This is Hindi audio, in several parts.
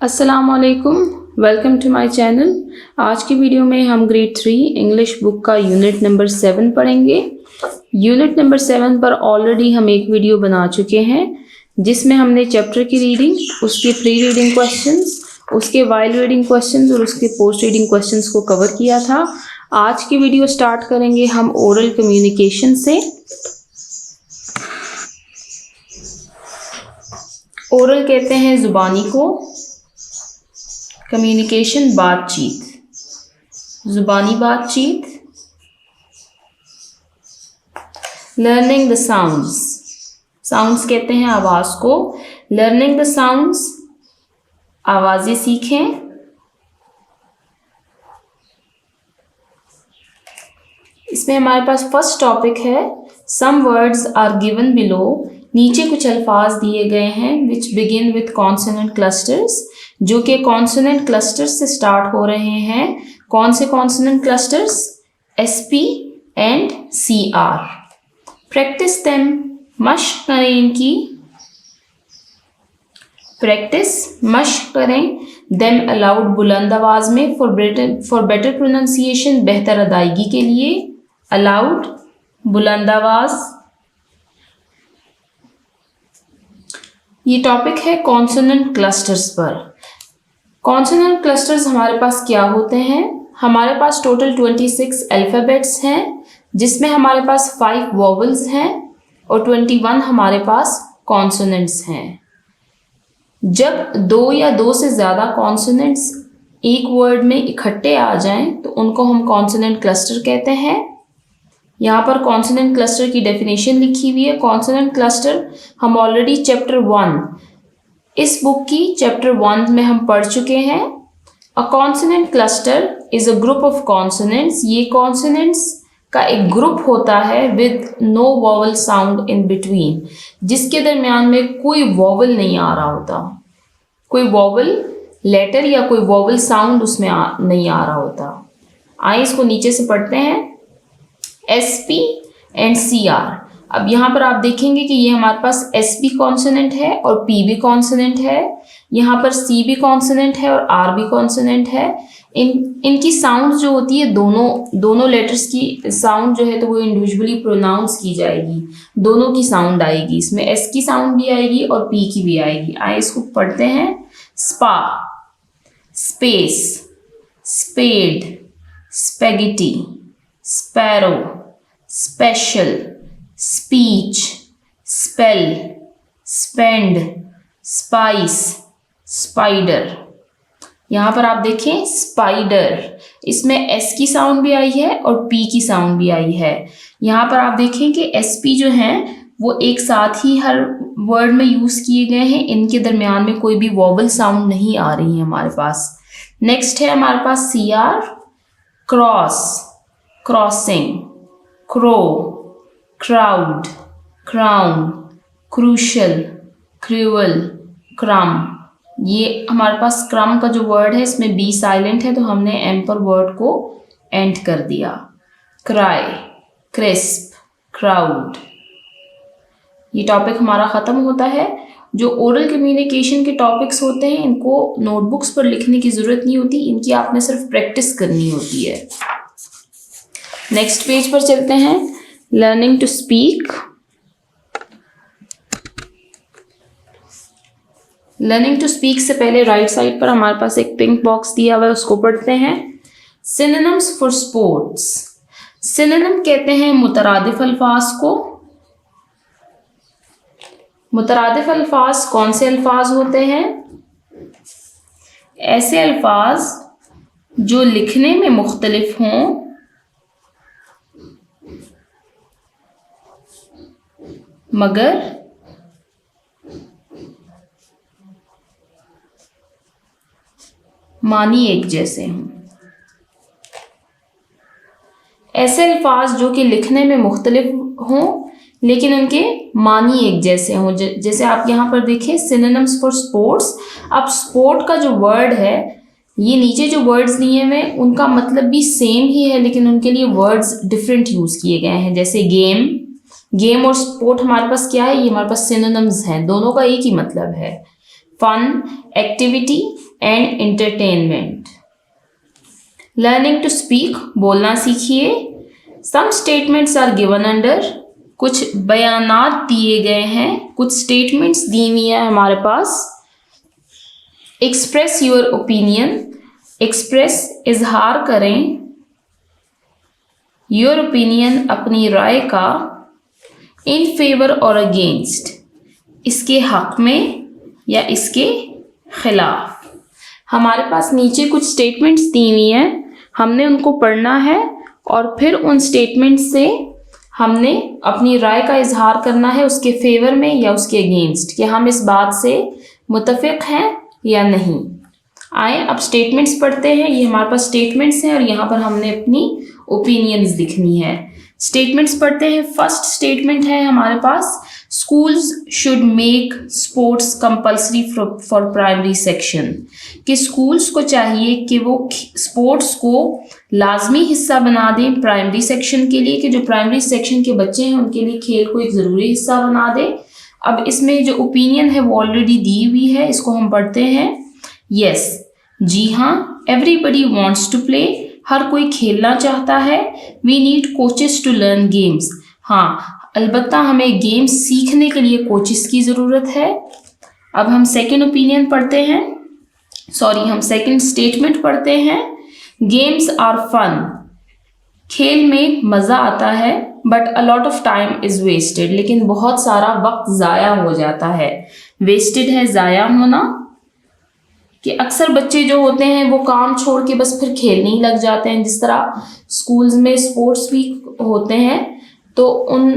अस्सलामुअलैकुम, वेलकम टू माय चैनल। आज की वीडियो में हम ग्रेड 3 इंग्लिश बुक का यूनिट नंबर 7 पढ़ेंगे। यूनिट नंबर 7 पर ऑलरेडी हम एक वीडियो बना चुके हैं जिसमें हमने चैप्टर की रीडिंग, उसके प्री रीडिंग क्वेश्चंस, उसके वाइल रीडिंग क्वेश्चंस और उसके पोस्ट रीडिंग क्वेश्चंस को कवर किया था। आज की वीडियो स्टार्ट करेंगे हम ओरल कम्युनिकेशन से। ओरल कहते हैं ज़ुबानी को, कम्युनिकेशन बातचीत, ज़ुबानी बातचीत। लर्निंग द साउंड्स, साउंड्स कहते हैं आवाज़ को। लर्निंग द साउंड्स, आवाज़ें सीखें। इसमें हमारे पास फर्स्ट टॉपिक है some words are given below. नीचे कुछ अल्फाज दिए गए हैं which begin with consonant clusters, जो कि कॉन्सोनेंट क्लस्टर्स से स्टार्ट हो रहे हैं। कौन से consonant clusters? SP and CR। Practice them, मश्क करें इनकी, मश्क करें। देम अलाउड, बुलंद आवाज में। फॉर बेटर प्रोनाउंसिएशन, बेहतर अदायगी के लिए। अलाउड, बुलंद आवाज। ये टॉपिक है कॉन्सोनेंट क्लस्टर्स पर। कॉन्सोनेंट क्लस्टर्स हमारे पास क्या होते हैं? हमारे पास टोटल 26 अल्फ़ाबेट्स हैं जिसमें हमारे पास 5 वोवेल्स हैं और 21 हमारे पास कॉन्सोनेंट्स हैं। जब 2 या 2 से ज़्यादा कॉन्सोनेंट्स एक वर्ड में इकट्ठे आ जाएं तो उनको हम कॉन्सोनेंट क्लस्टर कहते हैं। यहाँ पर कॉन्सोनेंट क्लस्टर की डेफिनेशन लिखी हुई है। कॉन्सोनेंट क्लस्टर हम ऑलरेडी चैप्टर 1, इस बुक की चैप्टर 1 में हम पढ़ चुके हैं। A consonant cluster is a group of consonants. ये कॉन्सोनेंट्स का एक ग्रुप होता है with no vowel sound in between, जिसके दरमियान में कोई वोवल नहीं आ रहा होता, कोई वोवल लेटर या कोई वोवल साउंड उसमें नहीं आ रहा होता। आइए इसको नीचे से पढ़ते हैं। SP and CR। अब यहाँ पर आप देखेंगे कि ये हमारे पास SP कॉन्सोनेंट है और P भी कॉन्सोनेंट है। यहाँ पर C भी कॉन्सोनेंट है और R भी कॉन्सोनेंट है। इनकी साउंड जो होती है, दोनों लेटर्स की साउंड जो है तो वो इंडिविजुअली प्रोनाउंस की जाएगी। दोनों की साउंड आएगी, इसमें S की साउंड भी आएगी और P की भी आएगी। आइए इसको पढ़ते हैं। Spa, space, spade, spaghetti, sparrow, special, speech, spell, spend, spice, spider. यहाँ पर आप देखें स्पाइडर, इसमें S की साउंड भी आई है और P की साउंड भी आई है। यहाँ पर आप देखें कि SP जो हैं वो एक साथ ही हर वर्ड में यूज़ किए गए हैं, इनके दरमियान में कोई भी वोवल साउंड नहीं आ रही है हमारे पास। नेक्स्ट है हमारे पास CR। Cross, crossing, crow, crowd, crown, crucial, cruel, क्रम। ये हमारे पास क्रम का जो वर्ड है इसमें B साइलेंट है तो हमने M पर वर्ड को एंड कर दिया। Cry, crisp, crowd. ये टॉपिक हमारा ख़त्म होता है। जो ओरल कम्युनिकेशन के टॉपिक्स होते हैं इनको नोटबुक्स पर लिखने की ज़रूरत नहीं होती, इनकी आपने सिर्फ प्रैक्टिस करनी होती है। नेक्स्ट पेज पर चलते हैं। Learning to speak. Learning to speak से पहले राइट साइड पर हमारे पास एक पिंक बॉक्स दिया हुआ है, उसको पढ़ते हैं। Synonyms for sports. सिनोनिम कहते हैं मुतरादिफ अल्फाज को। मुतरादिफ अल्फाज कौन से अल्फाज होते हैं? ऐसे अल्फाज जो लिखने में मुख्तलिफ हों मगर मानी एक जैसे हों। ऐसे अल्फाज जो कि लिखने में मुख्तलिफ हों लेकिन उनके मानी एक जैसे हों। जैसे आप यहाँ पर देखें सिनोनिम्स फॉर स्पोर्ट्स। अब स्पोर्ट का जो वर्ड है, ये नीचे जो वर्ड्स लिए हुए उनका मतलब भी सेम ही है लेकिन उनके लिए वर्ड्स डिफरेंट यूज़ किए गए हैं। जैसे गेम, गेम और स्पोर्ट हमारे पास क्या है, ये हमारे पास सिनोनिम्स हैं, दोनों का एक ही मतलब है। Fun, activity, and entertainment. Learning to speak, बोलना सीखिए। Some statements are given under, कुछ बयानात दिए गए हैं, कुछ स्टेटमेंट्स दी हुई हैं हमारे पास। एक्सप्रेस योर ओपिनियन, एक्सप्रेस इजहार करें योर ओपिनियन अपनी राय का। इन फेवर और अगेंस्ट, इसके हक में या इसके खिलाफ। हमारे पास नीचे कुछ स्टेटमेंट्स दी हुई हैं, हमने उनको पढ़ना है और फिर उन स्टेटमेंट्स से हमने अपनी राय का इजहार करना है उसके फेवर में या उसके अगेंस्ट, कि हम इस बात से मुत्तफिक हैं या नहीं। आए अब स्टेटमेंट्स पढ़ते हैं। ये हमारे पास स्टेटमेंट्स हैं और यहाँ पर हमने अपनी ओपिनियंस लिखनी है। स्टेटमेंट्स पढ़ते हैं। फर्स्ट स्टेटमेंट है हमारे पास, schools should make sports compulsory for primary section, कि स्कूल्स को चाहिए कि वो स्पोर्ट्स को लाजमी हिस्सा बना दें प्राइमरी सेक्शन के लिए, कि जो प्राइमरी सेक्शन के बच्चे हैं उनके लिए खेल को एक ज़रूरी हिस्सा बना दें। अब इसमें जो ओपिनियन है वो ऑलरेडी दी हुई है, इसको हम पढ़ते हैं। यस, जी हाँ, एवरीबडी वॉन्ट्स टू प्ले, हर कोई खेलना चाहता है। We need coaches to learn games, हाँ अलबत्ता हमें गेम्स सीखने के लिए कोचेस की ज़रूरत है। अब हम सेकंड ओपिनियन पढ़ते हैं, हम सेकंड स्टेटमेंट पढ़ते हैं। गेम्स आर फन, खेल में मज़ा आता है, but a lot of time is wasted, लेकिन बहुत सारा वक्त ज़ाया हो जाता है। वेस्टेड है ज़ाया होना, कि अक्सर बच्चे जो होते हैं वो काम छोड़ के बस फिर खेलने ही लग जाते हैं। जिस तरह स्कूल्स में स्पोर्ट्स वीक होते हैं तो उन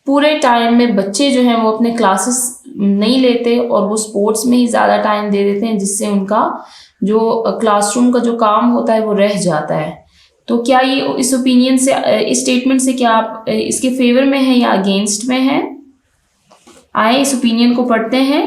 पूरे टाइम में बच्चे जो हैं वो अपने क्लासेस नहीं लेते और वो स्पोर्ट्स में ही ज़्यादा टाइम दे देते हैं, जिससे उनका जो क्लासरूम का जो काम होता है वो रह जाता है। तो क्या ये इस ओपिनियन से, इस स्टेटमेंट से क्या आप इसके फेवर में हैं या अगेंस्ट में हैं? आए इस ओपिनियन को पढ़ते हैं।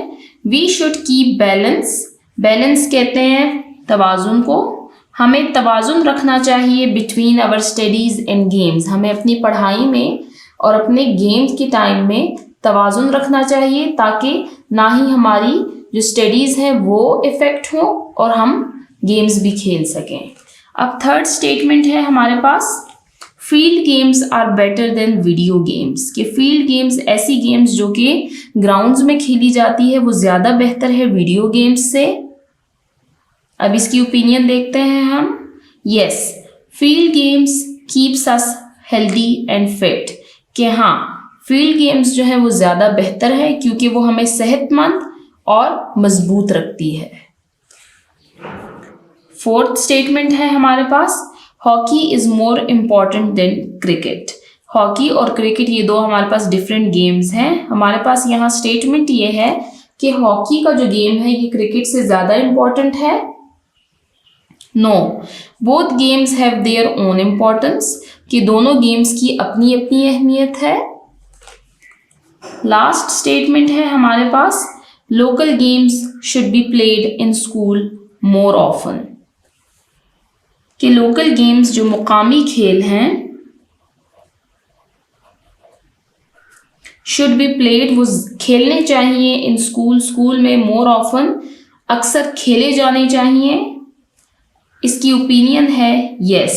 We should keep balance, balance कहते हैं तवाज़ुन को, हमें तवाज़ुन रखना चाहिए between our studies and games, हमें अपनी पढ़ाई में और अपने गेम्स के टाइम में तवाज़ुन रखना चाहिए, ताकि ना ही हमारी जो स्टडीज़ हैं वो इफ़ेक्ट हो और हम गेम्स भी खेल सकें। अब थर्ड स्टेटमेंट है हमारे पास, field games are better than video games, कि फील्ड गेम्स ऐसी गेम्स जो कि ग्राउंड्स में खेली जाती है वो ज़्यादा बेहतर है वीडियो गेम्स से। अब इसकी ओपिनियन देखते हैं हम। Yes, field games keeps us healthy and fit, कि हाँ फील्ड गेम्स जो है वो ज़्यादा बेहतर है क्योंकि वो हमें सेहतमंद और मजबूत रखती है। फोर्थ स्टेटमेंट है हमारे पास, hockey is more important than cricket, hockey और क्रिकेट ये दो हमारे पास डिफरेंट गेम्स हैं। हमारे पास यहाँ स्टेटमेंट ये है कि हॉकी का जो गेम है ये क्रिकेट से ज़्यादा इम्पॉर्टेंट है। No, both games have their own importance, कि दोनों गेम्स की अपनी अपनी अहमियत है। लास्ट स्टेटमेंट है हमारे पास, local games should be played in school more often, कि लोकल गेम्स जो मुकामी खेल हैं शुड बी प्लेड, वो खेलने चाहिए इन स्कूल, स्कूल में मोर ऑफन, अक्सर खेले जाने चाहिए। इसकी ओपिनियन है यस,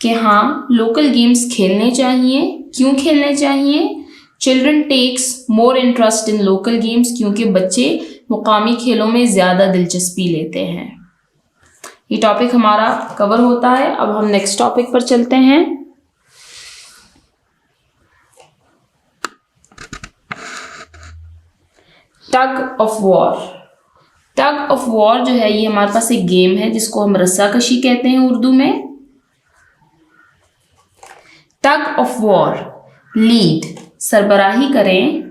कि हाँ लोकल गेम्स खेलने चाहिए। क्यों खेलने चाहिए? Children takes more interest in local games, क्योंकि बच्चे मुकामी खेलों में ज़्यादा दिलचस्पी लेते हैं। ये टॉपिक हमारा कवर होता है। अब हम नेक्स्ट टॉपिक पर चलते हैं। टग of war, tug of war जो है ये हमारे पास एक गेम है जिसको हम रस्साकशी कहते हैं उर्दू में। टग ऑफ वॉर, लीड सरबराही करें,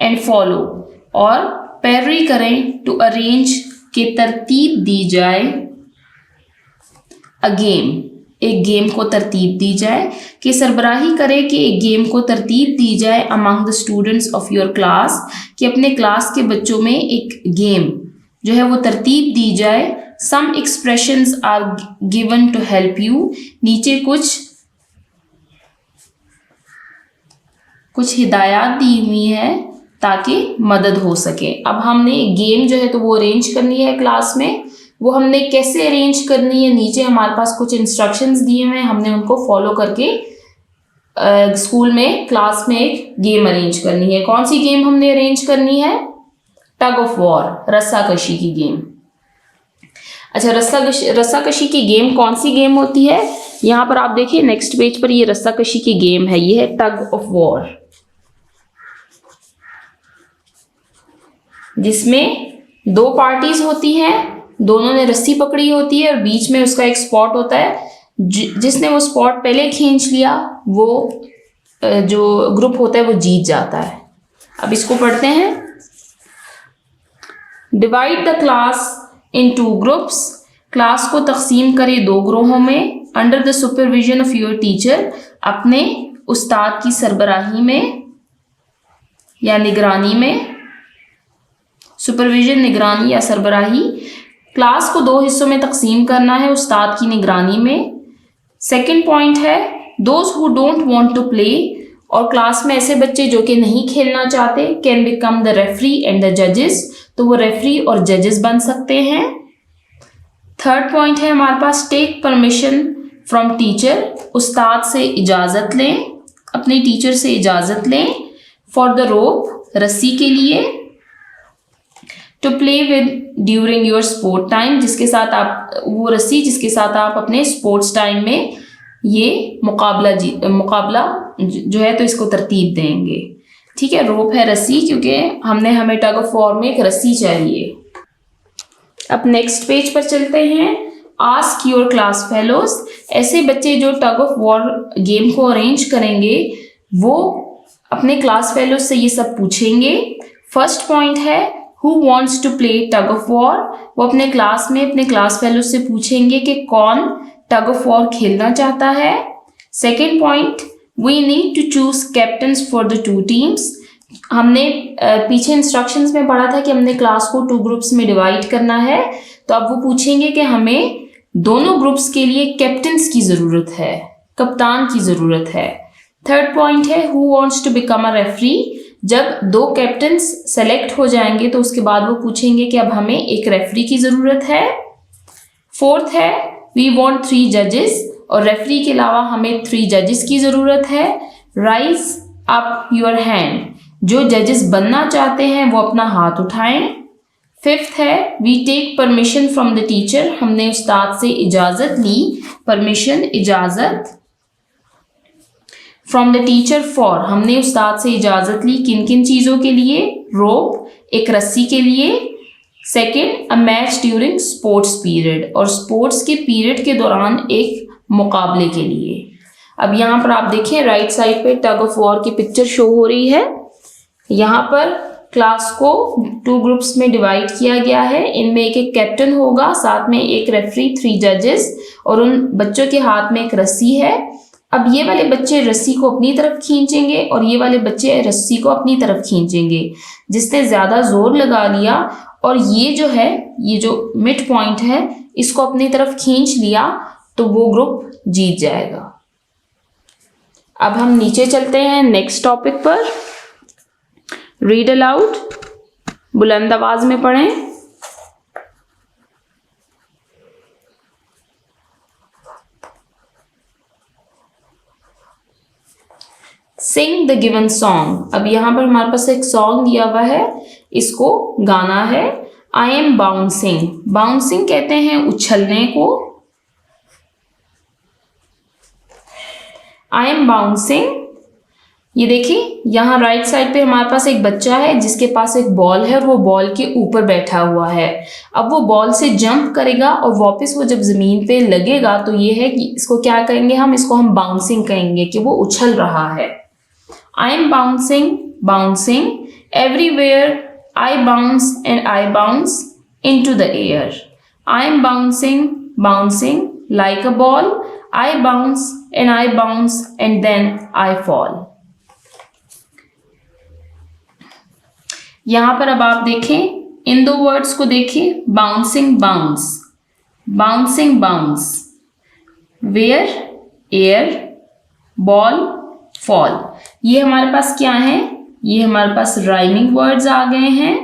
एंड फॉलो और पैरवी करें, टू अरेंज के तरतीब दी जाए, अ गेम एक गेम को तरतीब दी जाए, कि सरबराही करे कि एक गेम को तरतीब दी जाए among the students of your class, कि अपने क्लास के बच्चों में एक गेम जो है वो तरतीब दी जाए। Some expressions are given to help you, नीचे कुछ हिदायत दी हुई है ताकि मदद हो सके। अब हमने गेम जो है तो वो अरेंज करनी है क्लास में। वो हमने कैसे अरेंज करनी है, नीचे हमारे पास कुछ इंस्ट्रक्शंस दिए हुए हैं, हमने उनको फॉलो करके स्कूल में क्लास में एक गेम अरेंज करनी है। कौन सी गेम हमने अरेंज करनी है? टग ऑफ वॉर, रस्साकशी की गेम। अच्छा, रस्साकशी की गेम कौन सी गेम होती है? यहाँ पर आप देखिए नेक्स्ट पेज पर ये रस्साकशी की गेम है, ये है टग ऑफ वॉर, जिसमें दो पार्टीज होती हैं, दोनों ने रस्सी पकड़ी होती है और बीच में उसका एक स्पॉट होता है। जिसने वो स्पॉट पहले खींच लिया वो जो ग्रुप होता है वो जीत जाता है। अब इसको पढ़ते हैं। Divide the class in 2 groups, class को तकसीम करें 2 ग्रोहों में। Under the supervision of your teacher, अपने उस्ताद की सरबराही में या निगरानी में। सुपरविजन, निगरानी या सरबराही। क्लास को 2 हिस्सों में तकसीम करना है उस्ताद की निगरानी में। सेकंड पॉइंट है those who don't want to play, और क्लास में ऐसे बच्चे जो कि नहीं खेलना चाहते, can become the referee and the जजेस, तो वो रेफरी और जजेस बन सकते हैं। थर्ड पॉइंट है हमारे पास टेक परमिशन फ्रॉम टीचर, उस्ताद से इजाज़त लें, अपने टीचर से इजाज़त लें। फॉर द रोप, रस्सी के लिए। To play with during your sport time, जिसके साथ आप, वो रस्सी जिसके साथ आप अपने स्पोर्ट्स टाइम में ये मुकाबला जो है तो इसको तरतीब देंगे। ठीक है, रोप है रस्सी, क्योंकि हमें टग ऑफ वॉर में एक रस्सी चाहिए। अब नेक्स्ट पेज पर चलते हैं। आस्क योर क्लास फेलोज, ऐसे बच्चे जो टग ऑफ वॉर गेम को अरेंज करेंगे वो अपने क्लास फेलोज से ये सब पूछेंगे। फर्स्ट पॉइंट है who wants to play tug of war, वो अपने क्लास में अपने क्लास फेलोज से पूछेंगे कि कौन टग ऑफ वॉर खेलना चाहता है। Second point, we need to choose captains for the 2 teams, हमने पीछे इंस्ट्रक्शंस में पढ़ा था कि हमने क्लास को 2 ग्रुप्स में डिवाइड करना है, तो अब वो पूछेंगे कि हमें दोनों ग्रुप्स के लिए कैप्टन्स की ज़रूरत है, कप्तान की ज़रूरत है। थर्ड पॉइंट है who wants to become a referee, जब 2 कैप्टन्स सेलेक्ट हो जाएंगे तो उसके बाद वो पूछेंगे कि अब हमें एक रेफरी की ज़रूरत है। फोर्थ है वी वांट 3 जजेस, और रेफरी के अलावा हमें 3 जजेस की ज़रूरत है। राइज अप योर हैंड, जो जजेस बनना चाहते हैं वो अपना हाथ उठाएं। फिफ्थ है we take permission from the teacher, हमने उस्ताद से इजाज़त ली। परमिशन, इजाज़त। फ्रॉम द टीचर फॉर, हमने उस्ताद से इजाज़त ली किन किन चीज़ों के लिए? रोप, एक रस्सी के लिए। Second, a match during sports period, और स्पोर्ट्स के पीरियड के दौरान एक मुकाबले के लिए। अब यहाँ पर आप देखें राइट साइड पे टग ऑफ वॉर की पिक्चर शो हो रही है। यहाँ पर क्लास को 2 ग्रुप्स में डिवाइड किया गया है, इनमें एक कैप्टन होगा, साथ में एक रेफरी, 3 जजेस, और उन बच्चों के हाथ में एक रस्सी है। अब ये वाले बच्चे रस्सी को अपनी तरफ खींचेंगे और ये वाले बच्चे रस्सी को अपनी तरफ खींचेंगे। जिसने ज़्यादा जोर लगा लिया और ये जो है, ये जो मिड पॉइंट है, इसको अपनी तरफ खींच लिया तो वो ग्रुप जीत जाएगा। अब हम नीचे चलते हैं नेक्स्ट टॉपिक पर। रीड अलाउड, बुलंद आवाज में पढ़ें। सिंग द गिवन सॉन्ग, अब यहाँ पर हमारे पास एक सॉन्ग दिया हुआ है, इसको गाना है। आई एम बाउंसिंग, बाउंसिंग कहते हैं उछलने को। आई एम बाउंसिंग, ये देखिए यहाँ राइट साइड पे हमारे पास एक बच्चा है जिसके पास एक बॉल है और वो बॉल के ऊपर बैठा हुआ है। अब वो बॉल से जंप करेगा और वापस वो जब जमीन पे लगेगा तो ये है कि इसको क्या कहेंगे हम, इसको हम बाउंसिंग कहेंगे कि वो उछल रहा है। I am bouncing, bouncing everywhere, I bounce and I bounce into the air. I am bouncing, bouncing like a ball, I bounce and I bounce and then I fall। यहां पर अब आप देखें इन 2 वर्ड्स को देखिए, bouncing bounce, bouncing bounce, where air, ball fall. ये हमारे पास क्या है, ये हमारे पास राइमिंग वर्ड्स आ गए हैं।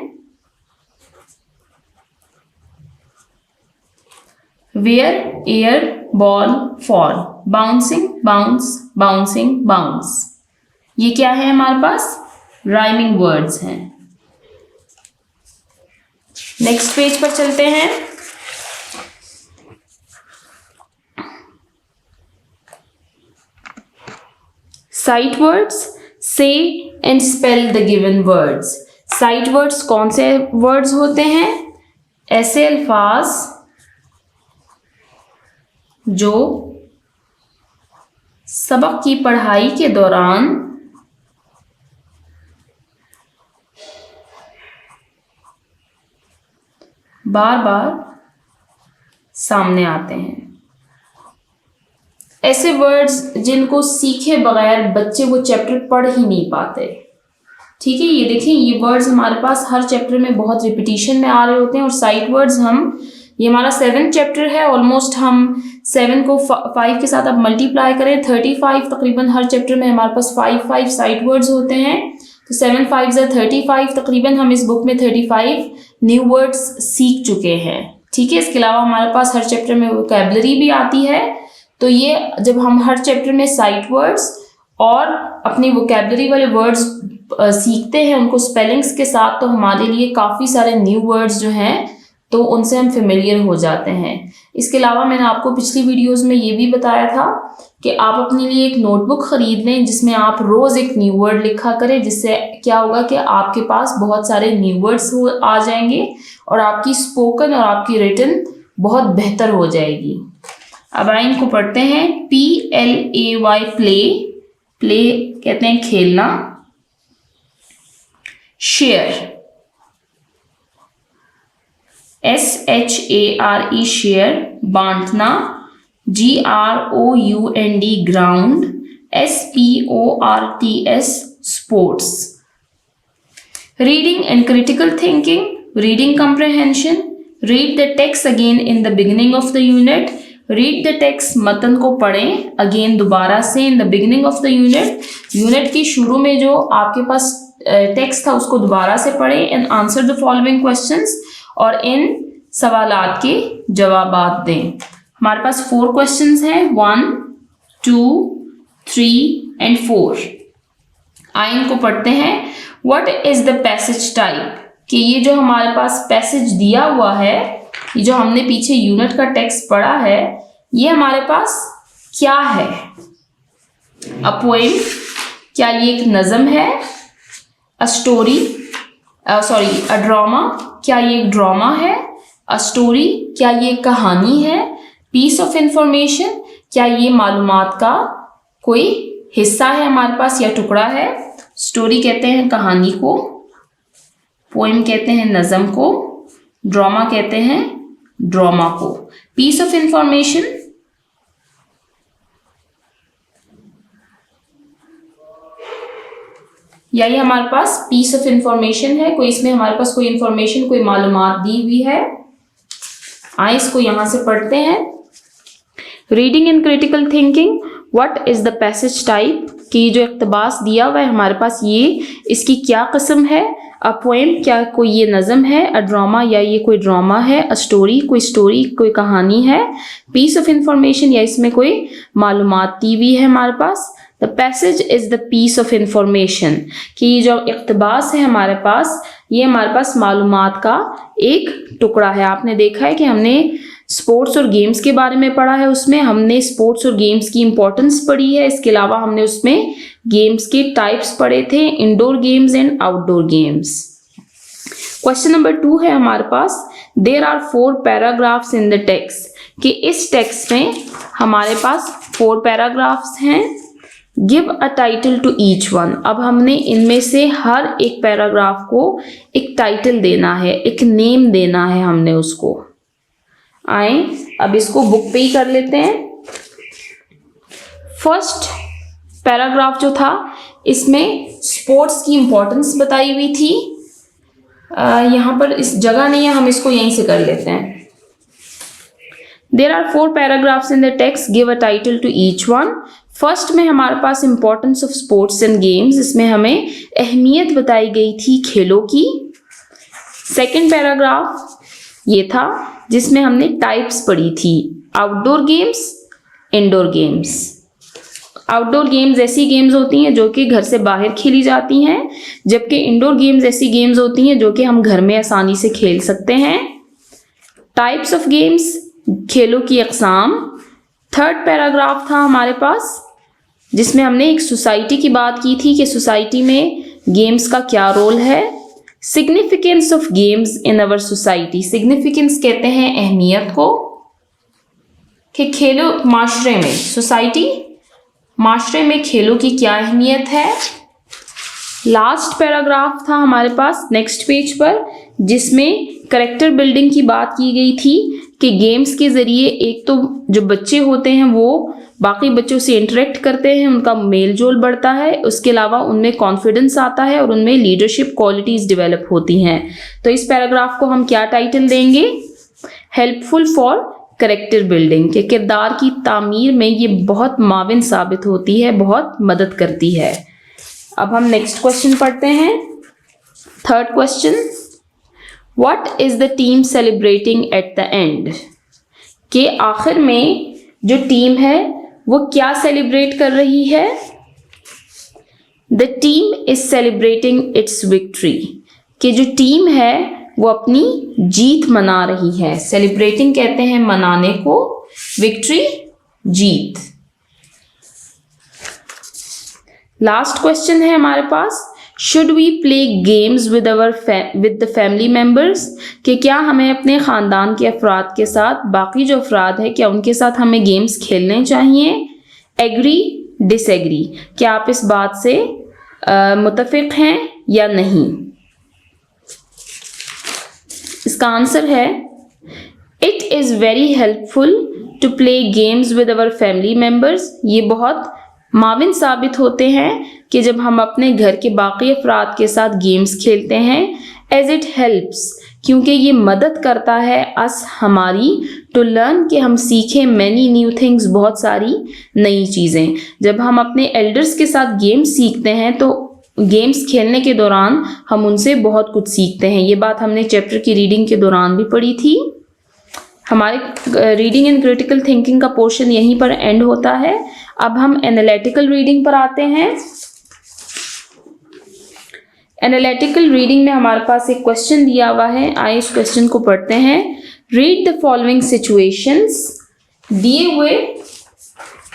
Where, air, ball, fall, bouncing, bounce, bouncing, bounce. ये क्या है हमारे पास? राइमिंग वर्ड्स हैं। नेक्स्ट पेज पर चलते हैं। Sight words, say and spell the given words. Sight words कौन से वर्ड्स होते हैं? ऐसे अल्फाज जो सबक की पढ़ाई के दौरान बार बार सामने आते हैं। ऐसे वर्ड्स जिनको सीखे बगैर बच्चे वो चैप्टर पढ़ ही नहीं पाते। ठीक है, ये देखिए, ये वर्ड्स हमारे पास हर चैप्टर में बहुत रिपीटिशन में आ रहे होते हैं। और साइट वर्ड्स ये हमारा 7th चैप्टर है। ऑलमोस्ट हम 7 को 5 के साथ अब मल्टीप्लाई करें 35 तकरीबन हर चैप्टर में हमारे पास 5 साइट वर्ड्स होते हैं। तो 7 5 35 तकरीबन हम इस बुक में 35 न्यू वर्ड्स सीख चुके हैं। ठीक है, इसके अलावा हमारे पास हर चैप्टर में वोकैबुलरी भी आती है। तो ये जब हम हर चैप्टर में साइट वर्ड्स और अपनी वोकैबुलरी वाले वर्ड्स सीखते हैं उनको स्पेलिंग्स के साथ, तो हमारे लिए काफ़ी सारे न्यू वर्ड्स जो हैं तो उनसे हम फेमिलियर हो जाते हैं। इसके अलावा मैंने आपको पिछली वीडियोस में ये भी बताया था कि आप अपने लिए एक नोटबुक ख़रीद लें जिसमें आप रोज़ एक न्यू वर्ड लिखा करें, जिससे क्या होगा कि आपके पास बहुत सारे न्यू वर्ड्स आ जाएंगे और आपकी स्पोकन और आपकी रिटन बहुत बेहतर हो जाएगी। अब आइए इनको पढ़ते हैं। PLAY प्ले, प्ले कहते हैं खेलना। शेयर, SHARE शेयर बांटना। GROUND ground. SPORTS sports. Reading and critical thinking, reading comprehension. Read the text again in the beginning of the unit. Read the text, मतन को पढ़ें अगेन दोबारा से in the beginning of the unit. Unit की शुरू में जो आपके पास टेक्स्ट था उसको दोबारा से पढ़ें and answer the following questions, और इन सवालात के जवाबात दें। हमारे पास 4 क्वेश्चंस हैं, 1, 2, 3 एंड 4। आइए इनको पढ़ते हैं। What is the passage type, कि ये जो हमारे पास पैसेज दिया हुआ है, ये जो हमने पीछे यूनिट का टेक्स्ट पढ़ा है, ये हमारे पास क्या है? अ पोएम, क्या ये एक नज़म है? अ स्टोरी, अ ड्रामा, क्या ये एक ड्रामा है? अ स्टोरी, क्या ये एक कहानी है? पीस ऑफ इंफॉर्मेशन, क्या ये मालूमात का कोई हिस्सा है हमारे पास या टुकड़ा है? स्टोरी कहते हैं कहानी को, पोएम कहते हैं नज़म को, ड्रामा कहते हैं ड्रामा को। पीस ऑफ इंफॉर्मेशन, या ये हमारे पास पीस ऑफ इंफॉर्मेशन है, कोई इसमें हमारे पास कोई इंफॉर्मेशन, कोई मालूमात दी हुई है। आइए इसको यहां से पढ़ते हैं। Reading and critical thinking, what is the passage type, कि जो इक़्तिबास दिया हुआ है हमारे पास, ये इसकी क्या किस्म है? अ पोएम, क्या कोई ये नज़म है? अ ड्रामा, या ये कोई ड्रामा है? अ स्टोरी, कोई कहानी है? पीस ऑफ इंफॉर्मेशन, या इसमें कोई मालूमात दी हुई है हमारे पास। The passage is the piece of information, कि जो इक़्तिबास है हमारे पास, ये हमारे पास मालूमात का एक टुकड़ा है। आपने देखा है कि हमने स्पोर्ट्स और गेम्स के बारे में पढ़ा है, उसमें हमने स्पोर्ट्स और गेम्स की इम्पोर्टेंस पढ़ी है। इसके अलावा हमने उसमें गेम्स के टाइप्स पढ़े थे, indoor games and outdoor games. Question number 2 है हमारे पास, there are 4 paragraphs in the text, कि इस टेक्स्ट में हमारे पास 4 पैराग्राफ्स हैं। Give a title to each one, अब हमने इनमें से हर एक पैराग्राफ को एक टाइटल देना है, एक नेम देना है हमने उसको। आए अब इसको बुक पे ही कर लेते हैं। फर्स्ट पैराग्राफ जो था इसमें स्पोर्ट्स की इम्पोर्टेंस बताई हुई थी। यहाँ पर इस जगह नहीं है, हम इसको यहीं से कर लेते हैं। There are 4 paragraphs in the text. Give a title to each one. First में हमारे पास importance of sports and games, इसमें हमें अहमियत बताई गई थी खेलों की। सेकंड पैराग्राफ ये था जिसमें हमने टाइप्स पढ़ी थी, outdoor games, indoor games. Outdoor games ऐसी गेम्स होती हैं जो कि घर से बाहर खेली जाती हैं, जबकि इंडोर गेम्स ऐसी गेम्स होती हैं जो कि हम घर में आसानी से खेल सकते हैं। टाइप्स ऑफ गेम्स, खेलों की अक़साम। थर्ड पैराग्राफ था हमारे पास जिसमें हमने एक सोसाइटी की बात की थी कि सोसाइटी में गेम्स का क्या रोल है। Significance of games in our society, significance कहते हैं अहमियत को, कि खेलों माशरे में, सोसाइटी माशरे में खेलों की क्या अहमियत है। लास्ट पैराग्राफ था हमारे पास नेक्स्ट पेज पर जिसमें करेक्टर बिल्डिंग की बात की गई थी कि गेम्स के ज़रिए एक तो जो बच्चे होते हैं वो बाकी बच्चों से इंटरेक्ट करते हैं, उनका मेल जोल बढ़ता है, उसके अलावा उनमें कॉन्फिडेंस आता है और उनमें लीडरशिप क्वालिटीज़ डेवलप होती हैं। तो इस पैराग्राफ को हम क्या टाइटल देंगे? हेल्पफुल फॉर करेक्टर बिल्डिंग, के किरदार की तामीर में ये बहुत माविन साबित होती है, बहुत मदद करती है। अब हम नेक्स्ट क्वेश्चन पढ़ते हैं। Third question, what is the team celebrating at the end, के आखिर में जो टीम है वो क्या सेलिब्रेट कर रही है? The team is celebrating it's victory, कि जो टीम है वो अपनी जीत मना रही है। सेलिब्रेटिंग कहते हैं मनाने को, विक्ट्री जीत। लास्ट क्वेश्चन है हमारे पास, should we play games with the family members, कि क्या हमें अपने ख़ानदान के अफराद के साथ, बाकी जो अफराद है क्या उनके साथ हमें गेम्स खेलने चाहिए? एग्री, डिसएग्री, क्या आप इस बात से मुत्तफिक हैं या नहीं? इसका आंसर है it is very helpful to play games with our family members, ये बहुत माविन साबित होते हैं कि जब हम अपने घर के बाकी अफराद के साथ गेम्स खेलते हैं, एज इट हेल्प्स, क्योंकि ये मदद करता है अस हमारी टू लर्न, कि हम सीखें मैनी न्यू थिंग्स, बहुत सारी नई चीज़ें। जब हम अपने एल्डर्स के साथ गेम्स सीखते हैं तो गेम्स खेलने के दौरान हम उनसे बहुत कुछ सीखते हैं। ये बात हमने चैप्टर की रीडिंग के दौरान भी पढ़ी थी। हमारे रीडिंग एंड क्रिटिकल थिंकिंग का पोर्शन यहीं पर एंड होता है। अब हम एनालिटिकल रीडिंग पर आते हैं। एनालिटिकल रीडिंग में हमारे पास एक क्वेश्चन दिया हुआ है, आइए इस क्वेश्चन को पढ़ते हैं। रीड द फॉलोइंग सिचुएशंस, दिए हुए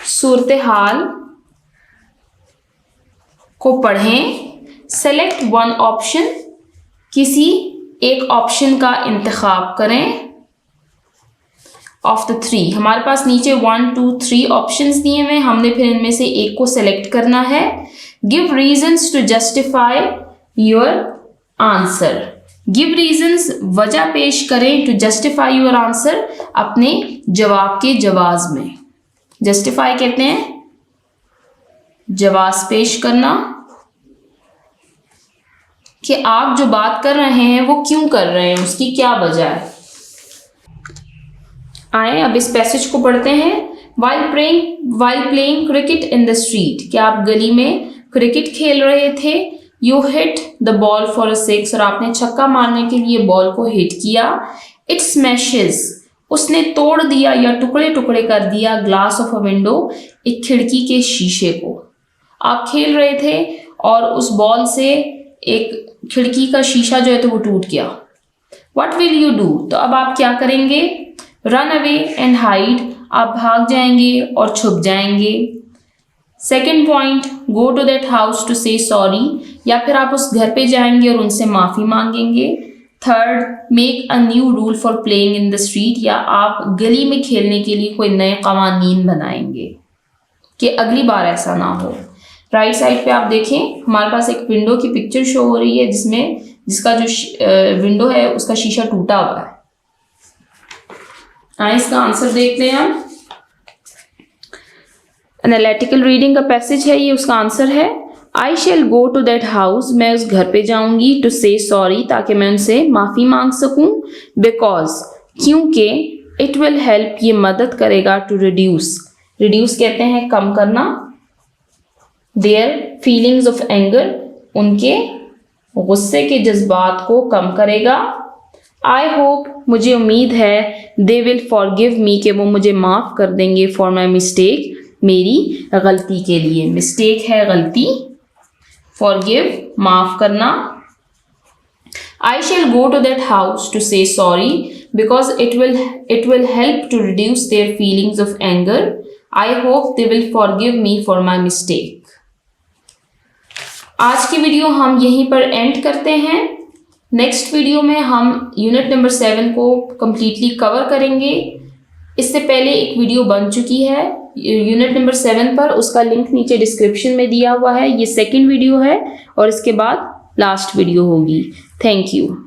सूरत हाल को पढ़ें। सेलेक्ट वन ऑप्शन, किसी एक ऑप्शन का इंतखाब करें। ऑफ द थ्री, हमारे पास नीचे 1 2 3 ऑप्शंस दिए हुए, हमने फिर इनमें से एक को सेलेक्ट करना है। Give reasons to justify your answer, give reasons, वजह पेश करें, टू जस्टिफाई योर आंसर, अपने जवाब के जवाब में। जस्टिफाई कहते हैं जवाब पेश करना, कि आप जो बात कर रहे हैं वो क्यों कर रहे हैं, उसकी क्या वजह है। आए अब इस पैसेज को पढ़ते हैं। While playing cricket in the street, क्या आप गली में क्रिकेट खेल रहे थे। You hit the ball for a six, और आपने छक्का मारने के लिए बॉल को हिट किया। इट स्मैशेस, उसने तोड़ दिया या टुकड़े टुकड़े कर दिया, ग्लास ऑफ अ विंडो, एक खिड़की के शीशे को। आप खेल रहे थे और उस बॉल से एक खिड़की का शीशा जो है तो वो टूट गया। What will you do, तो अब आप क्या करेंगे। रन अवे एंड हाइड, आप भाग जाएंगे और छुप जाएंगे। Second point, go to that house to से सॉरी, या फिर आप उस घर पे जाएंगे और उनसे माफ़ी मांगेंगे। Third, make a new rule for playing in the street, या आप गली में खेलने के लिए कोई नए कवानीन बनाएंगे कि अगली बार ऐसा ना हो। राइट साइड पे आप देखें हमारे पास एक विंडो की पिक्चर शो हो रही है जिसका जो विंडो है उसका शीशा टूटा हुआ है। आइए इसका आंसर देखते हैं हम। एनालिटिकल रीडिंग का पैसेज है ये, उसका आंसर है I shall go to that house, मैं उस घर पे जाऊंगी, टू से सॉरी, ताकि मैं उनसे माफ़ी मांग सकूं, बिकॉज, क्योंकि, इट विल हेल्प, ये मदद करेगा, टू रिड्यूस, रिड्यूस कहते हैं कम करना, देयर फीलिंग्स ऑफ एंगर, उनके गुस्से के जज्बात को कम करेगा। आई होप, मुझे उम्मीद है, दे विल फॉरगिव मी, कि वो मुझे माफ़ कर देंगे, फॉर माई मिस्टेक, मेरी गलती के लिए। मिस्टेक है गलती, फॉरगिव माफ़ करना। I shall go to that house to say sorry because it will help to reduce their feelings of anger. I hope they will forgive me for my mistake. आज की वीडियो हम यहीं पर एंड करते हैं। नेक्स्ट वीडियो में हम यूनिट नंबर 7 को कम्प्लीटली कवर करेंगे। इससे पहले एक वीडियो बन चुकी है यूनिट नंबर 7 पर, उसका लिंक नीचे डिस्क्रिप्शन में दिया हुआ है। ये सेकंड वीडियो है और इसके बाद लास्ट वीडियो होगी। Thank you.